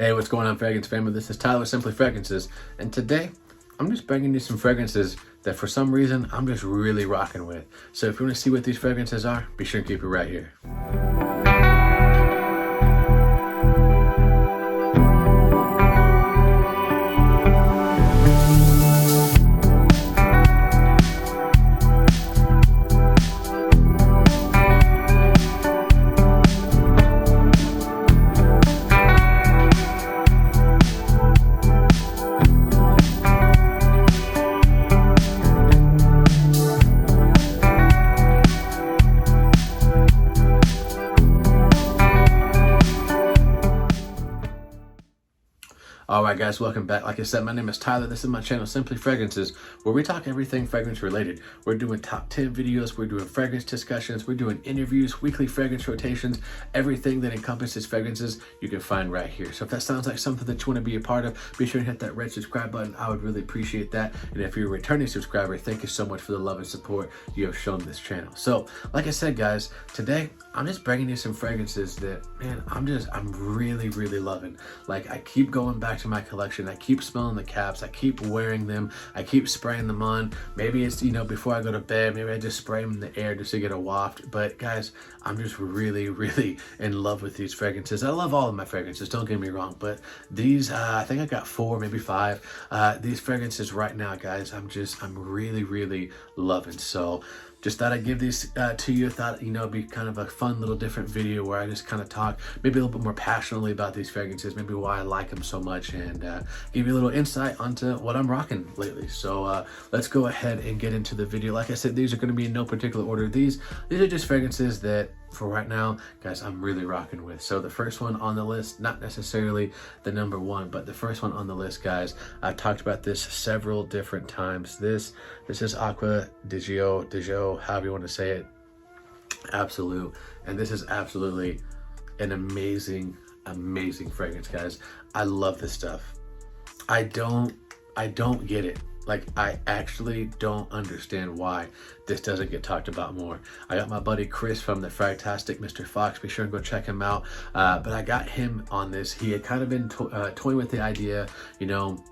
Hey, what's going on, fragrance family? This is Tyler Simply Fragrances, and today I'm just bringing you some fragrances that for some reason I'm just really rocking with. So if you want to see what these fragrances are, be sure to keep it right here. Alright guys, welcome back. Like I said, my name is Tyler. This is my channel, Simply Fragrances, where we talk everything fragrance related. We're doing top 10 videos, we're doing fragrance discussions, we're doing interviews, weekly fragrance rotations, everything that encompasses fragrances you can find right here. So if that sounds like something that you want to be a part of, be sure to hit that red subscribe button. I would really appreciate that. And if you're a returning subscriber, thank you so much for the love and support you have shown this channel. So like I said guys, today I'm just bringing you some fragrances that, man, I'm really loving. Like, I keep going back to my collection. I keep smelling the caps. I keep wearing them. I keep spraying them on. Maybe it's, you know, before I go to bed, maybe I just spray them in the air just to get a waft. But guys, I'm just really in love with these fragrances. I love all of my fragrances, don't get me wrong, but these, I think I got 4, maybe 5. These fragrances right now, guys, I'm really loving. So just thought I'd give these to you. Thought, you know, it'd be kind of a fun little different video where I just kind of talk maybe a little bit more passionately about these fragrances, maybe why I like them so much, and give you a little insight onto what I'm rocking lately. So let's go ahead and get into the video. Like I said, these are going to be in no particular order. These are just fragrances that for right now, guys, I'm really rocking with. So the first one on the list, not necessarily the number one, but the first one on the list, guys, I've talked about this several different times. This is Acqua di Gio, however you want to say it. Absolute. And this is absolutely an amazing fragrance, guys. I love this stuff. I don't get it. Like, I actually don't understand why this doesn't get talked about more. I got my buddy Chris from the Fragtastic, Mr. Fox. Be sure and go check him out. But I got him on this. He had kind of been toying with the idea, you know.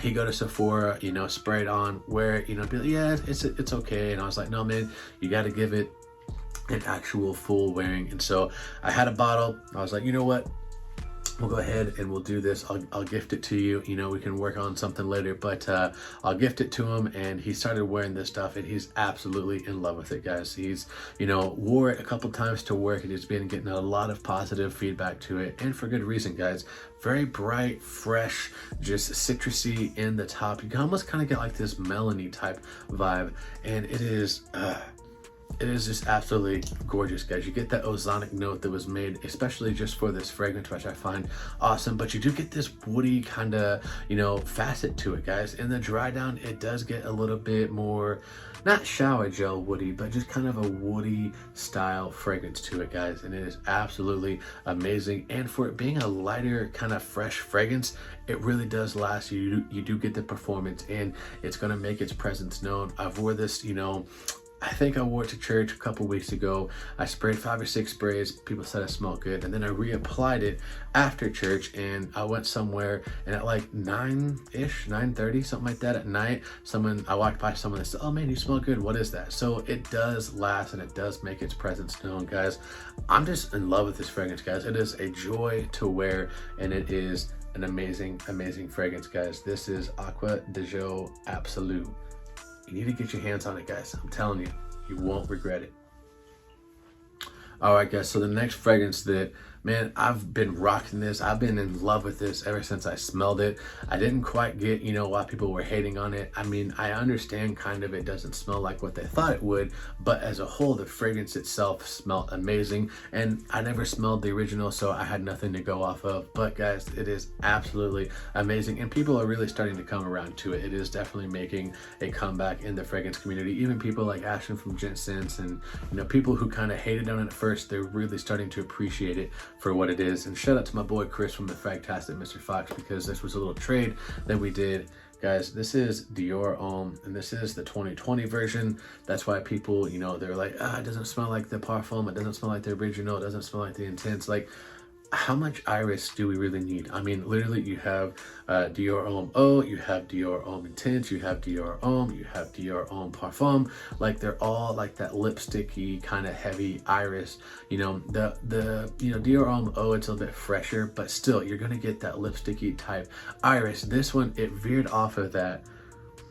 He go to Sephora, you know, spray it on, wear it, you know, be like, yeah, it's okay. And I was like, no, man, you got to give it an actual full wearing. And so I had a bottle. I was like, you know what? We'll go ahead and we'll do this. I'll gift it to you. You know, we can work on something later, but I'll gift it to him. And he started wearing this stuff, and he's absolutely in love with it, guys. He's, you know, wore it a couple times to work, and he's been getting a lot of positive feedback to it, and for good reason, guys. Very bright, fresh, just citrusy in the top. You can almost kind of get like this melony type vibe, and it is just absolutely gorgeous, guys. You get that ozonic note that was made especially just for this fragrance, which I find awesome, but you do get this woody kind of, you know, facet to it, guys. In the dry down, it does get a little bit more, not shower gel woody, but just kind of a woody style fragrance to it, guys, and it is absolutely amazing. And for it being a lighter kind of fresh fragrance, it really does last. You do get the performance, and it's going to make its presence known. I've wore this, you know, I think I wore it to church a couple weeks ago. I sprayed 5 or 6 sprays. People said I smelled good. And then I reapplied it after church, and I went somewhere, and at like 9-ish, 9:30, something like that at night, I walked by someone and said, oh man, you smell good. What is that? So it does last, and it does make its presence known, guys. I'm just in love with this fragrance, guys. It is a joy to wear, and it is an amazing fragrance, guys. This is Acqua di Gio Absolute. You need to get your hands on it, guys. I'm telling you, you won't regret it. All right, guys, so the next fragrance that, man, I've been rocking this. I've been in love with this ever since I smelled it. I didn't quite get, you know, why people were hating on it. I mean, I understand kind of it doesn't smell like what they thought it would, but as a whole, the fragrance itself smelled amazing. And I never smelled the original, so I had nothing to go off of. But guys, it is absolutely amazing, and people are really starting to come around to it. It is definitely making a comeback in the fragrance community. Even people like Ashton from Gent Sense, and, you know, people who kind of hated on it at first, they're really starting to appreciate it for what it is. And shout out to my boy Chris from the Fragtastic, Mr. Fox, because this was a little trade that we did. Guys, this is Dior and this is the 2020 version. That's why people, you know, they're like, it doesn't smell like the Parfum, it doesn't smell like the original, it doesn't smell like the Intense. Like, how much iris do we really need? I mean, literally you have Dior Homme Eau, you have Dior Homme Intense, you have Dior Homme, you have Dior Homme Parfum. Like they're all like that lipsticky kind of heavy iris. You know, the Dior Homme Eau, it's a little bit fresher, but still you're gonna get that lipsticky type iris. This one, it veered off of that.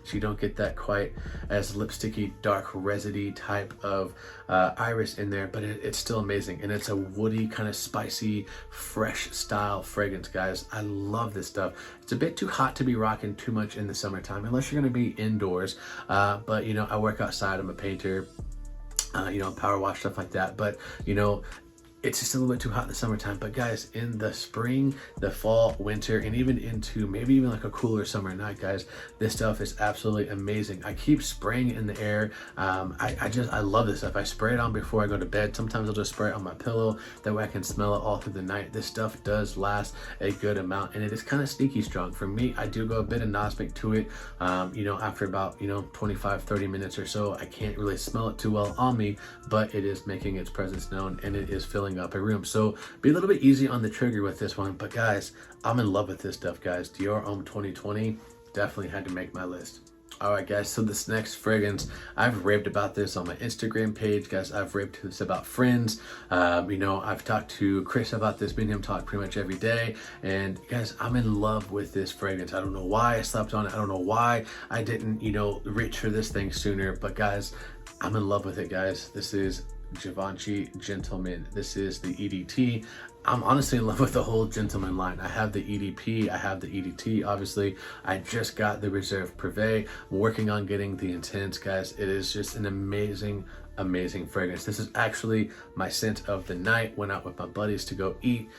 So you don't get that quite as lipsticky, dark, resiny type of iris in there, but it's still amazing. And it's a woody, kind of spicy, fresh style fragrance, guys. I love this stuff. It's a bit too hot to be rocking too much in the summertime, unless you're gonna be indoors. But you know, I work outside, I'm a painter, you know, power wash, stuff like that. But you know, it's just a little bit too hot in the summertime. But guys, in the spring, the fall, winter, and even into maybe even like a cooler summer night, guys, this stuff is absolutely amazing. I keep spraying it in the air. I love this stuff. I spray it on before I go to bed. Sometimes I'll just spray it on my pillow. That way I can smell it all through the night. This stuff does last a good amount, and it is kind of sneaky strong. For me, I do go a bit anosmic to it. You know, after about, you know, 25-30 minutes or so, I can't really smell it too well on me, but it is making its presence known, and it is filling up a room. So be a little bit easy on the trigger with this one. But guys, I'm in love with this stuff, guys. Dior Homme 2020 definitely had to make my list. All right, guys, so this next fragrance, I've raved about this on my Instagram page, guys. I've raved this about friends. You know, I've talked to Chris about this. Me and him talk pretty much every day. And guys, I'm in love with this fragrance. I don't know why I slept on it. I don't know why I didn't, you know, reach for this thing sooner. But guys, I'm in love with it, guys. This is Givenchy Gentleman. This is the EDT. I'm honestly in love with the whole Gentleman line. I have the EDP, I have the EDT, obviously. I just got the Reserve Privé. I'm working on getting the Intense, guys. It is just an amazing, amazing fragrance. This is actually my scent of the night. Went out with my buddies to go eat.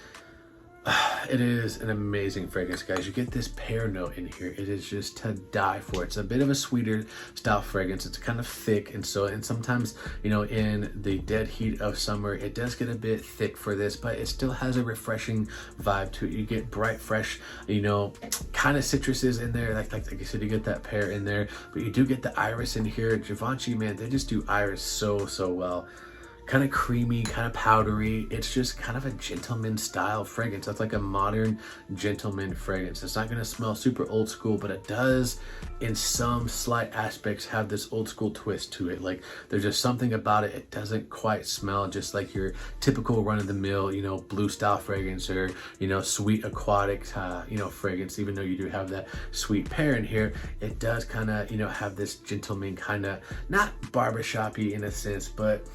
It is an amazing fragrance, guys. You get this pear note in here. It is just to die for. It's a bit of a sweeter style fragrance. It's kind of thick, and sometimes, you know, in the dead heat of summer, it does get a bit thick for this, but it still has a refreshing vibe to it. You get bright, fresh, you know, kind of citruses in there. Like I said, you get that pear in there, but you do get the iris in here. Givenchy, man, they just do iris so well. Kind of creamy, kind of powdery. It's just kind of a gentleman style fragrance. That's like a modern gentleman fragrance. It's not going to smell super old school, but it does in some slight aspects have this old school twist to it. Like there's just something about it. It doesn't quite smell just like your typical run of the mill, you know, blue style fragrance or, you know, sweet aquatic, you know, fragrance. Even though you do have that sweet pear in here, it does kind of, you know, have this gentleman kind of, not barbershop-y in a sense, but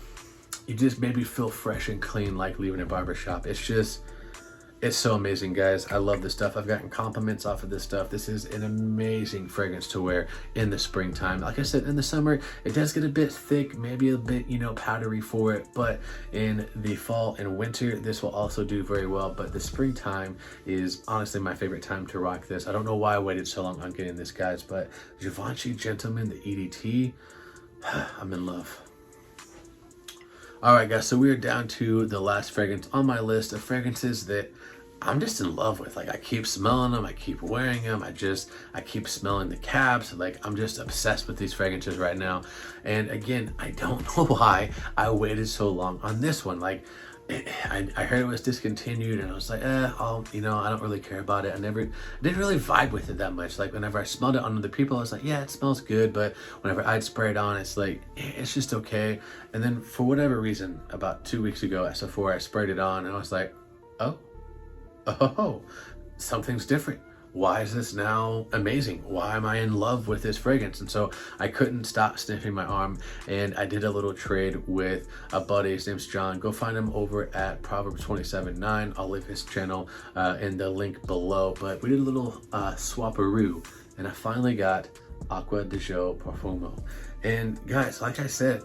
you just maybe feel fresh and clean like leaving a barbershop. It's so amazing, guys. I love this stuff. I've gotten compliments off of this stuff. This is an amazing fragrance to wear in the springtime. Like I said, in the summer, it does get a bit thick, maybe a bit, you know, powdery for it. But in the fall and winter, this will also do very well. But the springtime is honestly my favorite time to rock this. I don't know why I waited so long on getting this, guys, but Givenchy Gentleman, the EDT, I'm in love. All right, guys, so we are down to the last fragrance on my list of fragrances that I'm just in love with. Like, I keep smelling them, I keep wearing them, I keep smelling the caps. Like, I'm just obsessed with these fragrances right now. And again, I don't know why I waited so long on this one. Like, I heard it was discontinued, and I was like, you know, I don't really care about it. I didn't really vibe with it that much. Like, whenever I smelled it on other people, I was like, yeah, it smells good. But whenever I'd spray it on, it's like, it's just okay. And then for whatever reason, about 2 weeks ago at Sephora, I sprayed it on, and I was like, oh, something's different. Why is this now amazing? Why am I in love with this fragrance? And so I couldn't stop sniffing my arm, and I did a little trade with a buddy. His name's John. Go find him over at Proverbs 27.9. I'll leave his channel in the link below. But we did a little swaparoo, and I finally got Acqua di Gio Profumo. And guys, like I said,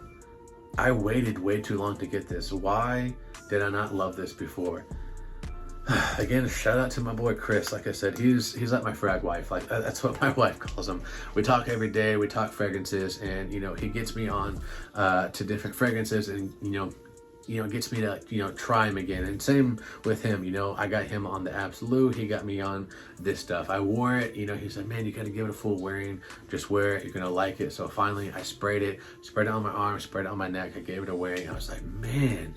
I waited way too long to get this. Why did I not love this before? Again, shout out to my boy Chris. Like I said, he's like my frag wife. Like, that's what my wife calls him. We talk every day. We talk fragrances, and you know, he gets me on to different fragrances, and you know, gets me to, you know, try him again. And same with him. You know, I got him on the Absolute. He got me on this stuff. I wore it. You know, he's like, man, you gotta give it a full wearing. Just wear it. You're gonna like it. So finally, I sprayed it on my arm, sprayed it on my neck. I gave it a wearing. I was like, man,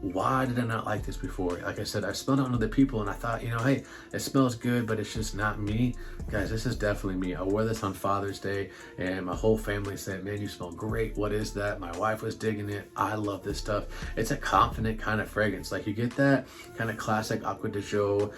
why did I not like this before? Like I said, I smelled it on other people and I thought, you know, hey, it smells good, but it's just not me. Guys, this is definitely me. I wore this on Father's Day and my whole family said, man, you smell great. What is that? My wife was digging it. I love this stuff. It's a confident kind of fragrance. Like you get that kind of classic Acqua di Gio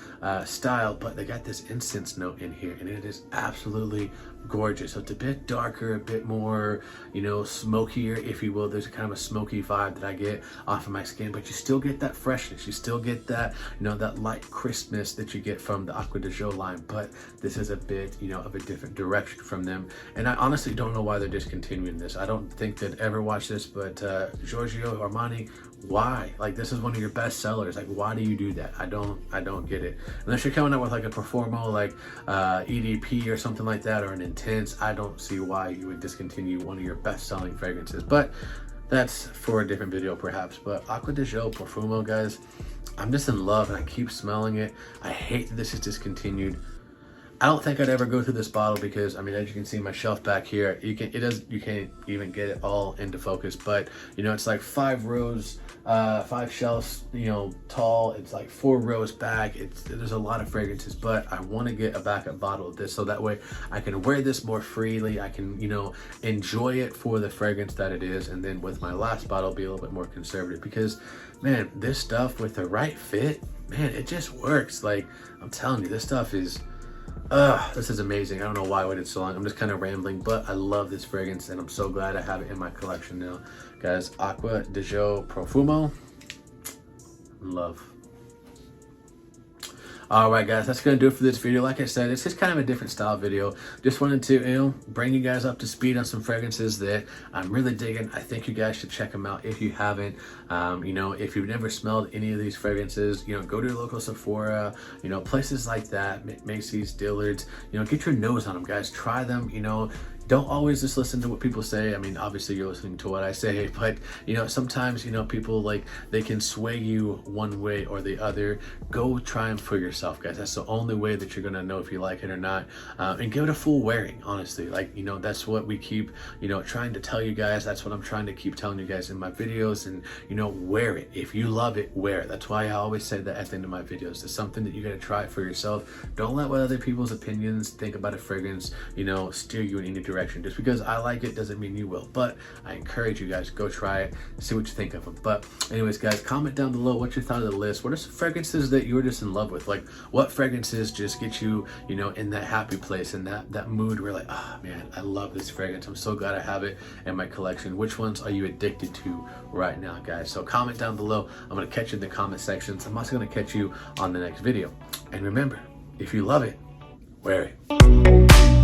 style, but they got this incense note in here and it is absolutely gorgeous. So it's a bit darker, a bit more, you know, smokier, if you will. There's kind of a smoky vibe that I get off of my skin, but you still get that freshness. You still get that, you know, that light crispness that you get from the Acqua di Gio line, but this is a bit, you know, of a different direction from them. And I honestly don't know why they're discontinuing this. I don't think they'd ever watch this, but Giorgio Armani, why? Like, this is one of your best sellers. Like, why do you do that? I don't get it. Unless you're coming out with like a Performo, like EDP or something like that, or an Intense, I don't see why you would discontinue one of your best selling fragrances, but that's for a different video perhaps. But Acqua di Gio Profumo, guys, I'm just in love and I keep smelling it. I hate that this is discontinued. I don't think I'd ever go through this bottle because, I mean, as you can see my shelf back here, you can't even get it all into focus, but you know, it's like 5 rows, 5 shelves, you know, tall. It's like 4 rows back. There's a lot of fragrances, but I want to get a backup bottle of this so that way I can wear this more freely. I can, you know, enjoy it for the fragrance that it is, and then with my last bottle be a little bit more conservative, because man, this stuff with the right fit, man, it just works. Like, I'm telling you, this stuff is this is amazing. I don't know why I waited so long. I'm just kind of rambling, but I love this fragrance and I'm so glad I have it in my collection now. Guys, Acqua di Gio Profumo, love. All right, guys, that's gonna do it for this video. Like I said, it's just kind of a different style video. Just wanted to, you know, bring you guys up to speed on some fragrances that I'm really digging. I think you guys should check them out if you haven't. You know, if you've never smelled any of these fragrances, you know, go to your local Sephora, you know, places like that, Macy's, Dillard's, you know, get your nose on them, guys. Try them, you know. Don't always just listen to what people say. I mean, obviously you're listening to what I say, but you know, sometimes, you know, people, like, they can sway you one way or the other. Go try them for yourself, guys. That's the only way that you're gonna know if you like it or not. And give it a full wearing, honestly. Like, you know, that's what we keep, you know, trying to tell you guys. That's what I'm trying to keep telling you guys in my videos. And, you know, wear it. If you love it, wear it. That's why I always say that at the end of my videos. It's something that you gotta try for yourself. Don't let what other people's opinions think about a fragrance, you know, steer you in any direction. Just because I like it doesn't mean you will, but I encourage you guys, go try it, see what you think of them. But anyways, guys, comment down below what you thought of the list. What are some fragrances that you're just in love with? Like, what fragrances just get you, you know, in that happy place and that mood where, like, oh man, I love this fragrance, I'm so glad I have it in my collection. Which ones are you addicted to right now, guys? So comment down below. I'm gonna catch you in the comment sections. I'm also gonna catch you on the next video. And remember, if you love it, wear it.